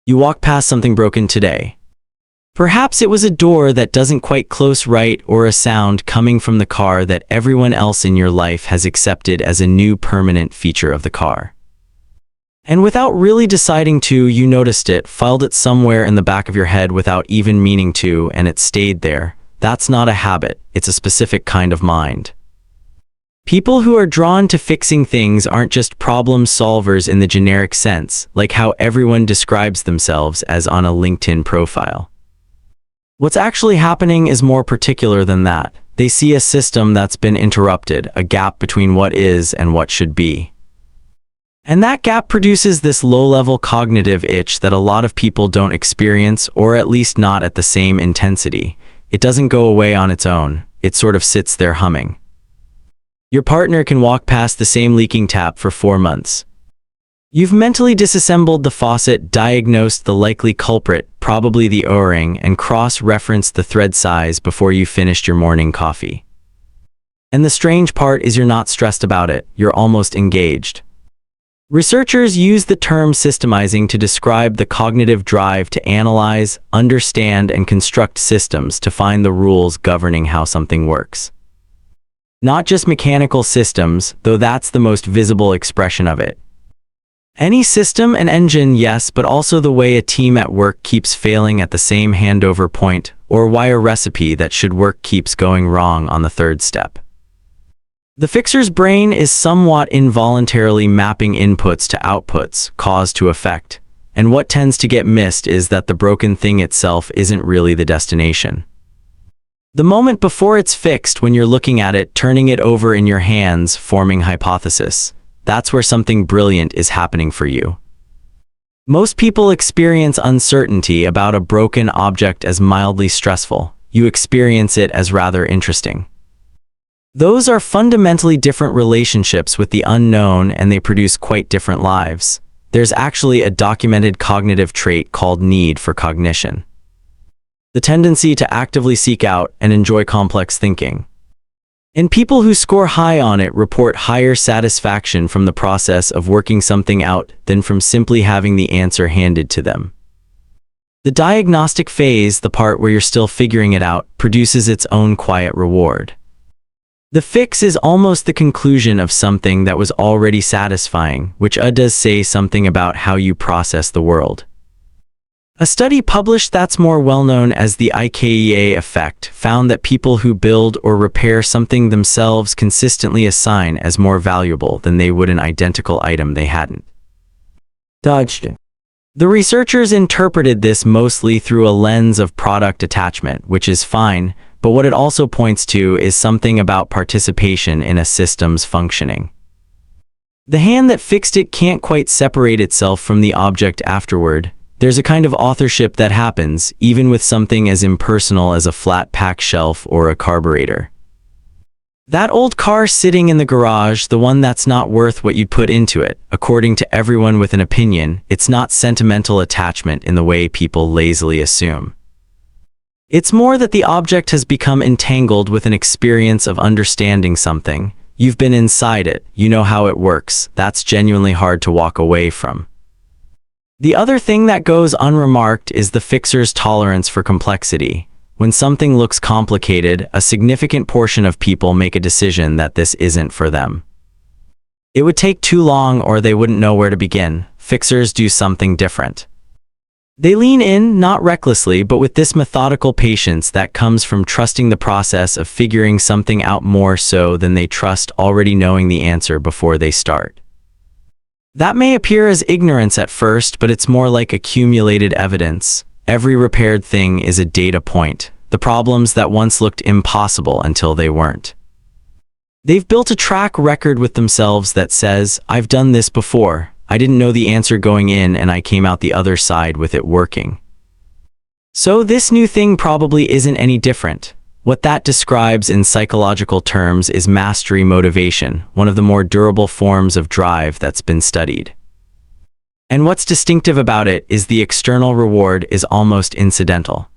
You walk past something broken today. Perhaps it was a door that doesn't quite close right, or a sound coming from the car that everyone else in your life has accepted as a new permanent feature of the car. And without really deciding to, you noticed it, filed it somewhere in the back of your head without even meaning to, and it stayed there. That's not a habit, it's a specific kind of mind. People who are drawn to fixing things aren't just problem solvers in the generic sense, like how everyone describes themselves as on a LinkedIn profile. What's actually happening is more particular than that. They see a system that's been interrupted, a gap between what is and what should be. And that gap produces this low-level cognitive itch that a lot of people don't experience, or at least not at the same intensity. It doesn't go away on its own. It sort of sits there humming. Your partner can walk past the same leaking tap for 4 months. You've mentally disassembled the faucet, diagnosed the likely culprit, probably the O-ring, and cross-referenced the thread size before you finished your morning coffee. And the strange part is you're not stressed about it, you're almost engaged. Researchers use the term systemizing to describe the cognitive drive to analyze, understand, and construct systems to find the rules governing how something works. Not just mechanical systems, though that's the most visible expression of it. Any system and engine, yes, but also the way a team at work keeps failing at the same handover point, or why a recipe that should work keeps going wrong on the third step. The fixer's brain is somewhat involuntarily mapping inputs to outputs, cause to effect, and what tends to get missed is that the broken thing itself isn't really the destination. The moment before it's fixed, when you're looking at it, turning it over in your hands, forming hypothesis, that's where something brilliant is happening for you. Most people experience uncertainty about a broken object as mildly stressful. You experience it as rather interesting. Those are fundamentally different relationships with the unknown, and they produce quite different lives. There's actually a documented cognitive trait called need for cognition. The tendency to actively seek out and enjoy complex thinking. And people who score high on it report higher satisfaction from the process of working something out than from simply having the answer handed to them. The diagnostic phase, the part where you're still figuring it out, produces its own quiet reward. The fix is almost the conclusion of something that was already satisfying, which does say something about how you process the world. A study published that's more well-known as the IKEA effect found that people who build or repair something themselves consistently assign as more valuable than they would an identical item they hadn't touched. The researchers interpreted this mostly through a lens of product attachment, which is fine, but what it also points to is something about participation in a system's functioning. The hand that fixed it can't quite separate itself from the object afterward. There's a kind of authorship that happens, even with something as impersonal as a flat pack shelf or a carburetor. That old car sitting in the garage, the one that's not worth what you'd put into it, according to everyone with an opinion, it's not sentimental attachment in the way people lazily assume. It's more that the object has become entangled with an experience of understanding something. You've been inside it, you know how it works. That's genuinely hard to walk away from. The other thing that goes unremarked is the fixer's tolerance for complexity. When something looks complicated, a significant portion of people make a decision that this isn't for them. It would take too long, or they wouldn't know where to begin. Fixers do something different. They lean in, not recklessly, but with this methodical patience that comes from trusting the process of figuring something out more so than they trust already knowing the answer before they start. That may appear as ignorance at first, but it's more like accumulated evidence. Every repaired thing is a data point, the problems that once looked impossible until they weren't. They've built a track record with themselves that says, I've done this before, I didn't know the answer going in and I came out the other side with it working. So this new thing probably isn't any different. What that describes in psychological terms is mastery motivation, one of the more durable forms of drive that's been studied. And what's distinctive about it is the external reward is almost incidental.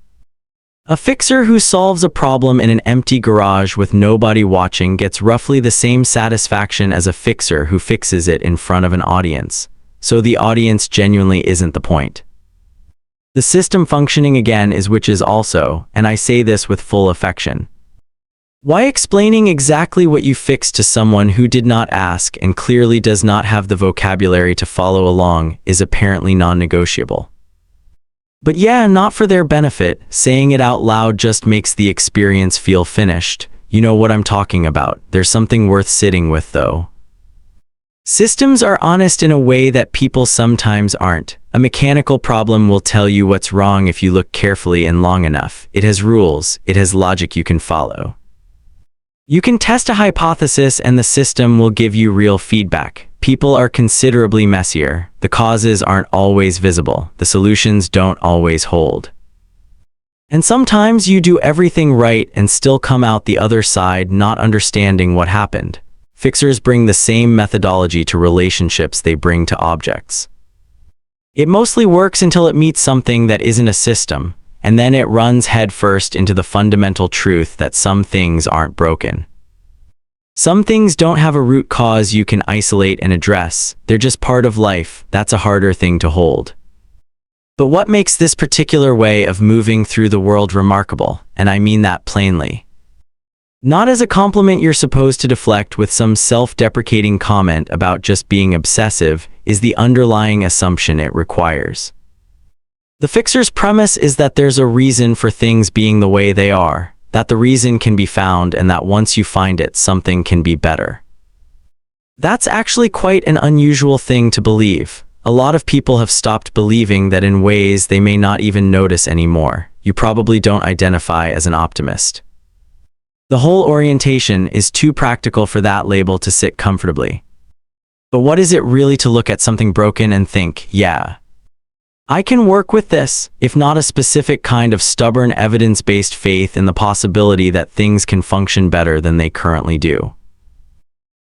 A fixer who solves a problem in an empty garage with nobody watching gets roughly the same satisfaction as a fixer who fixes it in front of an audience. So the audience genuinely isn't the point. The system functioning again is which is also, and I say this with full affection. Why explaining exactly what you fixed to someone who did not ask and clearly does not have the vocabulary to follow along is apparently non-negotiable. But yeah, not for their benefit, saying it out loud just makes the experience feel finished. You know what I'm talking about. There's something worth sitting with though. Systems are honest in a way that people sometimes aren't. A mechanical problem will tell you what's wrong if you look carefully and long enough. It has rules, it has logic you can follow. You can test a hypothesis and the system will give you real feedback. People are considerably messier. The causes aren't always visible. The solutions don't always hold. And sometimes you do everything right and still come out the other side not understanding what happened. Fixers bring the same methodology to relationships they bring to objects. It mostly works until it meets something that isn't a system, and then it runs headfirst into the fundamental truth that some things aren't broken. Some things don't have a root cause you can isolate and address. They're just part of life. That's a harder thing to hold. But what makes this particular way of moving through the world remarkable, and I mean that plainly, not as a compliment you're supposed to deflect with some self-deprecating comment about just being obsessive, is the underlying assumption it requires. The fixer's premise is that there's a reason for things being the way they are, that the reason can be found and that once you find it, something can be better. That's actually quite an unusual thing to believe. A lot of people have stopped believing that in ways they may not even notice anymore. You probably don't identify as an optimist. The whole orientation is too practical for that label to sit comfortably. But what is it really to look at something broken and think, yeah, I can work with this, if not a specific kind of stubborn evidence-based faith in the possibility that things can function better than they currently do.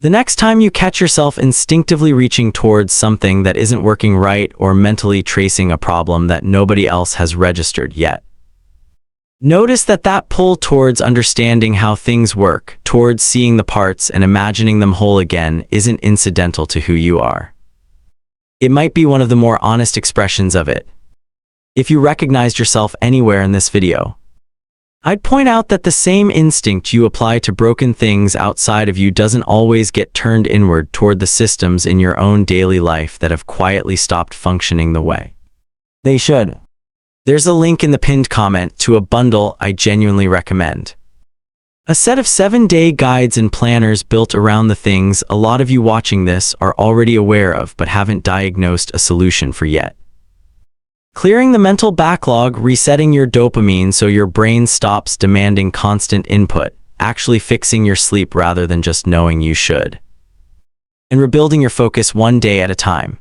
The next time you catch yourself instinctively reaching towards something that isn't working right or mentally tracing a problem that nobody else has registered yet, notice that pull towards understanding how things work, towards seeing the parts and imagining them whole again, isn't incidental to who you are. It might be one of the more honest expressions of it. If you recognized yourself anywhere in this video, I'd point out that the same instinct you apply to broken things outside of you doesn't always get turned inward toward the systems in your own daily life that have quietly stopped functioning the way they should. There's a link in the pinned comment to a bundle I genuinely recommend. A set of 7-day guides and planners built around the things a lot of you watching this are already aware of but haven't diagnosed a solution for yet. Clearing the mental backlog, resetting your dopamine so your brain stops demanding constant input, actually fixing your sleep rather than just knowing you should, and rebuilding your focus one day at a time.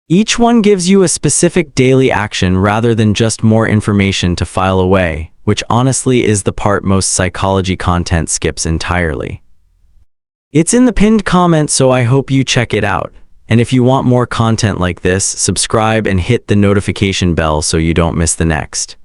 Each one gives you a specific daily action rather than just more information to file away, which honestly is the part most psychology content skips entirely. It's in the pinned comment, so I hope you check it out. And if you want more content like this, subscribe and hit the notification bell so you don't miss the next.